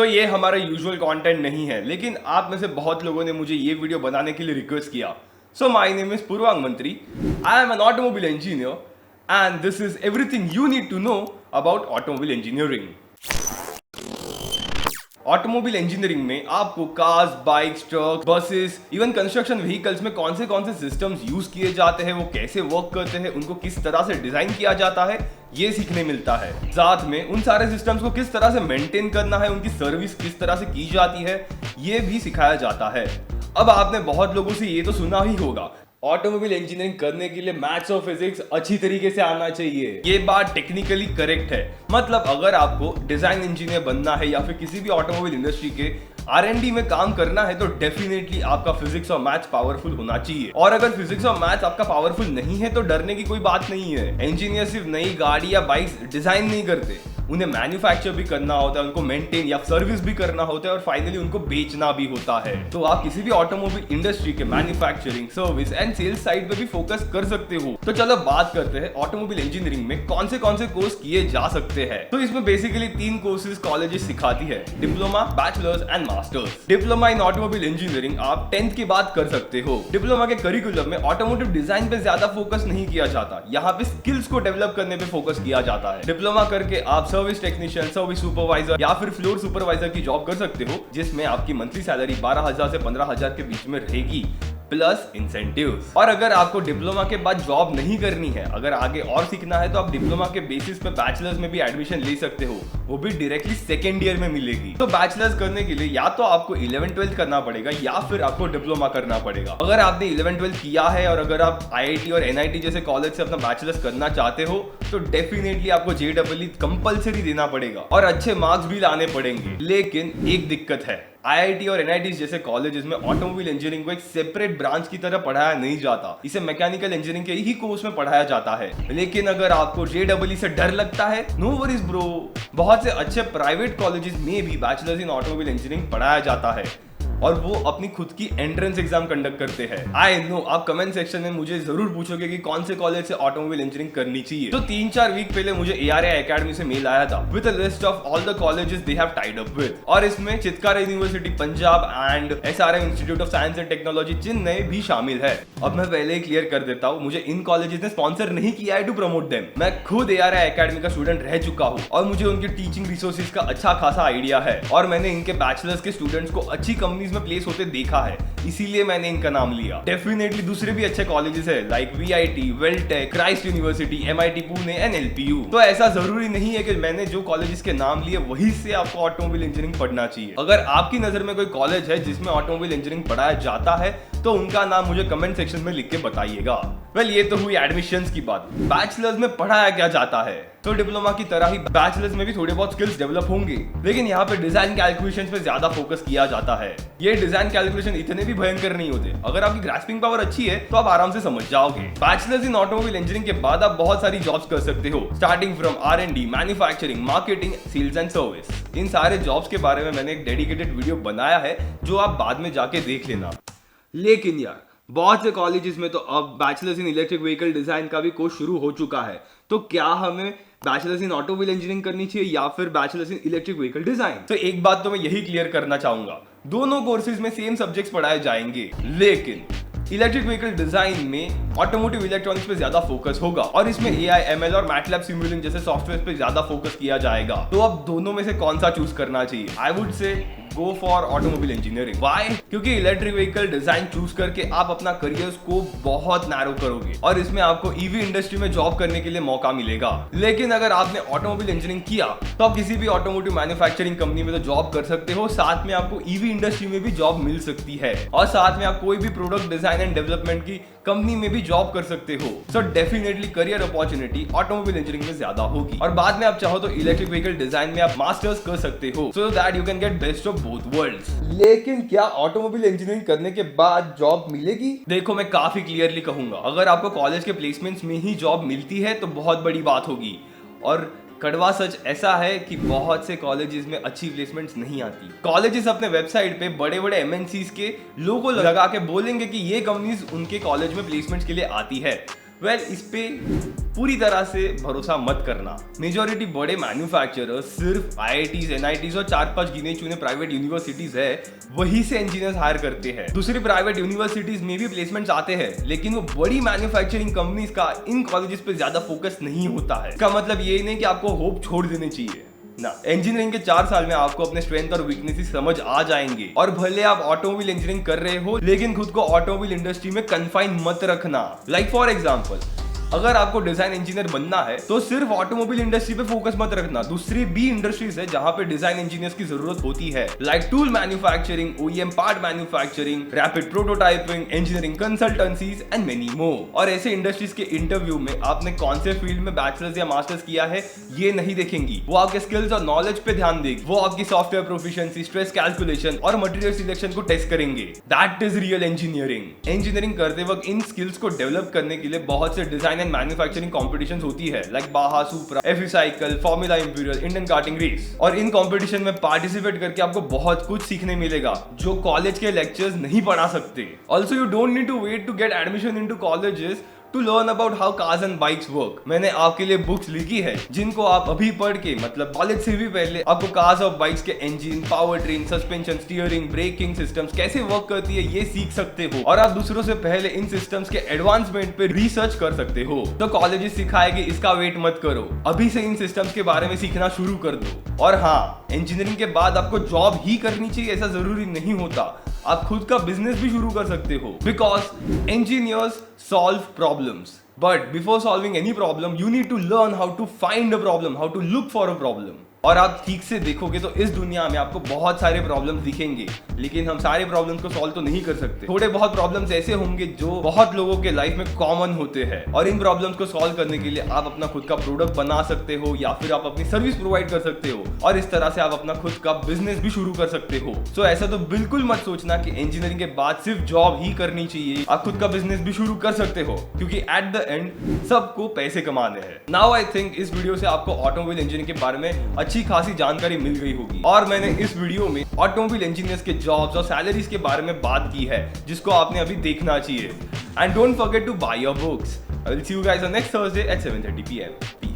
ये हमारा usual content नहीं है, लेकिन आप में से बहुत लोगों ने मुझे ये वीडियो बनाने के लिए रिक्वेस्ट किया। My name is Purvang Mantri, I am an automobile engineer and this is everything you need to know about automobile engineering. Automobile engineering में आपको cars, bikes, truck, buses, even construction vehicles में कौन से सिस्टम्स यूज किए जाते हैं, वो कैसे वर्क करते हैं, उनको किस तरह से डिजाइन किया जाता है, ये सीखने मिलता है। साथ में उन सारे सिस्टम्स को किस तरह से मेंटेन करना है, उनकी सर्विस किस तरह से की जाती है, ये भी सिखाया जाता है। अब आपने बहुत लोगों से ये तो सुना ही होगा, ऑटोमोबाइल इंजीनियरिंग करने के लिए मैथ्स और फिजिक्स अच्छी तरीके से आना चाहिए। ये बात टेक्निकली करेक्ट है। मतलब अगर आपको डिजाइन इंजीनियर बनना है या फिर किसी भी ऑटोमोबाइल इंडस्ट्री के R&D में काम करना है तो डेफिनेटली आपका फिजिक्स और मैथ्स पावरफुल होना चाहिए। और अगर फिजिक्स और मैथ्स आपका पावरफुल नहीं है तो डरने की कोई बात नहीं है। इंजीनियर सिर्फ नई गाड़ी या बाइक डिजाइन नहीं करते, उन्हें मैन्युफैक्चर भी करना होता है, उनको मेंटेन या सर्विस भी करना होता है और फाइनली उनको बेचना भी होता है। तो आप किसी भी ऑटोमोबाइल इंडस्ट्री के manufacturing, service and sales side पे भी फोकस कर सकते हो। तो चलो बात करते हैं ऑटोमोबाइल इंजीनियरिंग में कौन से कोर्स किए जा सकते हैं। तो इसमें बेसिकली 3 कोर्सेज कॉलेजेस सिखाती है, diploma, bachelors and masters. Diploma in automobile engineering आप 10th के बाद कर सकते हो। डिप्लोमा के करिकुलम में ऑटोमोटिव डिजाइन पे ज्यादा फोकस नहीं किया जाता, यहाँ पे स्किल्स को डेवलप करने पे फोकस किया जाता है। डिप्लोमा करके आप सर्विस टेक्नीशियन, सर्विस सुपरवाइजर या फिर फ्लोर सुपरवाइजर की जॉब कर सकते हो, जिसमें आपकी मंथली सैलरी 12,000 से 15,000 के बीच में रहेगी, प्लस इंसेंटिव्स। और अगर आपको डिप्लोमा के बाद जॉब नहीं करनी है, अगर आगे और सीखना है, तो आप डिप्लोमा के बेसिस पे बैचलर्स में भी एडमिशन ले सकते हो, वो भी डायरेक्टली सेकेंड ईयर में मिलेगी। तो बैचलर्स करने के लिए या तो आपको 11th-12th करना पड़ेगा या फिर आपको डिप्लोमा करना पड़ेगा। अगर आपने 11th-12th किया है और अगर आप IIT और NIT जैसे कॉलेज से अपना बैचलर्स करना चाहते हो तो डेफिनेटली आपको JEE कंपलसरी देना पड़ेगा और अच्छे मार्क्स भी लाने पड़ेंगे। लेकिन एक दिक्कत है, IIT और NIT जैसे कॉलेजेस में ऑटोमोबाइल इंजीनियरिंग को एक सेपरेट ब्रांच की तरह पढ़ाया नहीं जाता, इसे मैकेनिकल इंजीनियरिंग के ही कोर्स में पढ़ाया जाता है। लेकिन अगर आपको JEE से डर लगता है, नो वरीज ब्रो, बहुत से अच्छे प्राइवेट कॉलेजेस में भी बैचलर्स इन ऑटोमोबाइल इंजीनियरिंग पढ़ाया जाता है और वो अपनी खुद की एंट्रेंस एग्जाम कंडक्ट करते हैं। आई नो आप कमेंट सेक्शन में मुझे जरूर पूछोगे कि कौन से कॉलेज से ऑटोमोबाइल इंजीनियरिंग करनी चाहिए। तो 3-4 वीक पहले मुझे ARI एकेडमी से मेल आया था with a list of all the colleges they have tied up with, और इसमें Chitkara university Punjab and SRM institute of science and technology Chennai भी शामिल है। अब मैं पहले ही क्लियर कर देता हूँ, मुझे इन कॉलेजेस ने स्पॉन्सर नहीं किया है टू प्रमोट देम। मैं खुद ARI एकेडमी का स्टूडेंट रह चुका हूँ और मुझे उनके टीचिंग रिसोर्सेज का अच्छा खासा आइडिया है और मैंने इनके बैचलर्स के स्टूडेंट्स को अच्छी कंपनीज में प्लेस होते देखा है, इसीलिए मैंने इनका नाम लिया। डेफिनेटली दूसरे भी अच्छे कॉलेजेस है like VIT, Veltech, Christ university, MIT Pune and LPU। तो ऐसा जरूरी नहीं है कि मैंने जो कॉलेजेस के नाम लिए वहीं से आपको ऑटोमोबाइल इंजीनियरिंग पढ़ना चाहिए। अगर आपकी नजर में कोई कॉलेज है जिसमें ऑटोमोबाइल इंजीनियरिंग पढ़ाया जाता है तो उनका नाम मुझे कमेंट सेक्शन में लिख के बताइएगा। वेल, ये तो हुई एडमिशंस की बात। बैचलर्स में पढ़ाया क्या जाता है, तो डिप्लोमा की तरह ही बैचलर्स में भी थोड़े बहुत स्किल्स डेवलप होंगे, लेकिन यहाँ पे डिजाइन कैलकुलेशंस पे ज्यादा फोकस किया जाता है। ये डिजाइन कैलकुलेशन इतने भी भयंकर नहीं होते, अगर आपकी ग्रास्पिंग पावर अच्छी है तो आप आराम से समझ जाओगे। बैचलर्स इन ऑटोमोबाइल इंजीनियरिंग के बाद आप बहुत सारी जॉब्स कर सकते हो, starting from R&D, manufacturing, marketing, sales and service. इन सारे जॉब्स के बारे में मैंने एक डेडिकेटेड वीडियो बनाया है जो आप बाद में जाके देख लेना। लेकिन यार बहुत से कॉलेजेस में तो अब bachelors in electric vehicle design का भी कोर्स शुरू हो चुका है। तो क्या हमें बैचलर्स इन ऑटोमोबाइल इंजीनियरिंग करनी चाहिए या फिर bachelors in electric vehicle design? तो एक बात तो मैं यही क्लियर करना चाहूंगा, दोनों कोर्सेज में सेम सब्जेक्ट्स पढ़ाए जाएंगे, लेकिन इलेक्ट्रिक व्हीकल डिजाइन में ऑटोमोटिव इलेक्ट्रॉनिक्स पे ज्यादा फोकस होगा और इसमें AI, ML और मैटलैब सिमुलिंक जैसे सॉफ्टवेयर पे ज्यादा फोकस किया जाएगा। तो अब दोनों में से कौन सा चूज करना चाहिए? I would say go for automobile engineering. Why? क्योंकि इलेक्ट्रिक व्हीकल डिजाइन चूज करके आप अपना करियर स्कोप बहुत नैरो करोगे और इसमें आपको EV इंडस्ट्री में जॉब करने के लिए मौका मिलेगा। लेकिन अगर आपने ऑटोमोबाइल इंजीनियरिंग किया तो आप किसी भी ऑटोमोटिव मैन्युफैक्चरिंग कंपनी में तो जॉब कर सकते हो, साथ में आपको EV इंडस्ट्री में भी जॉब मिल सकती है और साथ में आप कोई भी प्रोडक्ट डिजाइन एंड डेवलपमेंट की कंपनी में भी जॉब कर सकते हो। So definitely career opportunity automobile engineering में ज्यादा होगी और बाद में आप चाहो तो इलेक्ट्रिक व्हीकल डिजाइन में आप मास्टर्स कर सकते हो, so that you can get best of both worlds. लेकिन क्या ऑटोमोबाइल इंजीनियरिंग करने के बाद जॉब मिलेगी? देखो, मैं काफी क्लियरली कहूंगा, अगर आपको कॉलेज के प्लेसमेंट्स में ही जॉब मिलती है तो बहुत बड़ी बात होगी। और कड़वा सच ऐसा है कि बहुत से कॉलेजेस में अच्छी प्लेसमेंट्स नहीं आती। कॉलेजेस अपने वेबसाइट पे बड़े बड़े MNCs के लोगो लगा के बोलेंगे कि ये कंपनीज उनके कॉलेज में प्लेसमेंट्स के लिए आती है। वेल, इस पे पूरी तरह से भरोसा मत करना। मेजॉरिटी बड़े मैन्युफैक्चरर्स सिर्फ IITs, NITs और 4-5 गिने चुने प्राइवेट यूनिवर्सिटीज है वही से इंजीनियर्स हायर करते हैं। दूसरी प्राइवेट यूनिवर्सिटीज में भी प्लेसमेंट्स आते हैं, लेकिन वो बड़ी मैन्युफैक्चरिंग कंपनीज का इन कॉलेजेस पे ज्यादा फोकस नहीं होता है। इसका मतलब ये नहीं कि आपको होप छोड़ देनी चाहिए ना। इंजीनियरिंग के 4 साल में आपको अपने स्ट्रेंथ और वीकनेसेस समझ आ जाएंगे, और भले आप ऑटोमोबाइल इंजीनियरिंग कर रहे हो लेकिन खुद को ऑटोमोबाइल इंडस्ट्री में कन्फाइन मत रखना। लाइक फॉर एग्जांपल, अगर आपको डिजाइन इंजीनियर बनना है तो सिर्फ ऑटोमोबाइल इंडस्ट्री पे फोकस मत रखना। दूसरी भी इंडस्ट्रीज है जहां पे डिजाइन इंजीनियर्स की जरूरत होती है, like tool manufacturing, OEM part manufacturing, rapid prototyping, engineering consultancies and many more. और ऐसे इंडस्ट्रीज के इंटरव्यू में आपने कौन से फील्ड में बैचलर्स या मास्टर्स किया है ये नहीं देखेंगी, वो आपके स्किल्स और नॉलेज पे ध्यान देगी। वो आपकी सॉफ्टवेयर प्रोफिशिएंसी, स्ट्रेस कैलकुलेशन और मटेरियल सिलेक्शन को टेस्ट करेंगे। That is real engineering. Engineering करते वक्त इन स्किल्स को डेवलप करने के लिए बहुत से डिजाइन एंड मैन्युफैक्चरिंग कॉम्पिटिशंस होती है, like Baja, Supra, FE cycle, Formula Imperial, Indian karting race. और इन कॉम्पिटिशन में पार्टिसिपेट करके आपको बहुत कुछ सीखने मिलेगा जो कॉलेज के लेक्चर्स नहीं पढ़ा सकते। Also you don't need to wait to get admission into colleges to learn about how cars and bikes work। मैंने आपके लिए बुक्स लिखी है जिनको आप अभी पढ़ के, मतलब कॉलेज से भी पहले, आपको कार्स और बाइक्स के engine, power train, suspension, steering, braking systems कैसे वर्क करती है ये सीख सकते हो, और आप दूसरों से पहले इन सिस्टम्स के एडवांसमेंट पे रिसर्च कर सकते हो। तो कॉलेजेस सिखाएंगे, इसका वेट मत करो, अभी से इन सिस्टम्स के बारे में सीखना शुरू कर दो। और हाँ, इंजीनियरिंग के बाद आपको जॉब ही करनी चाहिए ऐसा जरूरी नहीं होता, आप खुद का बिजनेस भी शुरू कर सकते हो। Because engineers solve problems, but before solving any problem you need to learn how to find a problem, how to look for a problem. और आप ठीक से देखोगे तो इस दुनिया में आपको बहुत सारे प्रॉब्लम्स दिखेंगे, लेकिन हम सारे प्रॉब्लम्स को सॉल्व तो नहीं कर सकते। थोड़े बहुत प्रॉब्लम्स ऐसे होंगे जो बहुत लोगों के लाइफ में कॉमन होते हैं, और इन प्रॉब्लम्स को सॉल्व करने के लिए आप अपना खुद का प्रोडक्ट बना सकते हो या फिर आप अपनी सर्विस प्रोवाइड कर सकते हो, और इस तरह से आप अपना खुद का बिजनेस भी शुरू कर सकते हो। सो ऐसा तो बिल्कुल मत सोचना कि इंजीनियरिंग के बाद सिर्फ जॉब ही करनी चाहिए, आप खुद का बिजनेस भी शुरू कर सकते हो, क्योंकि एट द एंड सबको पैसे कमाने हैं। नाउ आई थिंक इस वीडियो से आपको ऑटोमोबाइल इंजीनियरिंग के बारे में अच्छी खासी जानकारी मिल गई होगी, और मैंने इस वीडियो में ऑटोमोबाइल इंजीनियर्स के जॉब्स और सैलरीज के बारे में बात की है जिसको आपने अभी देखना चाहिए। And don't forget to buy your books. I will see you guys on next Thursday at 7:30 PM।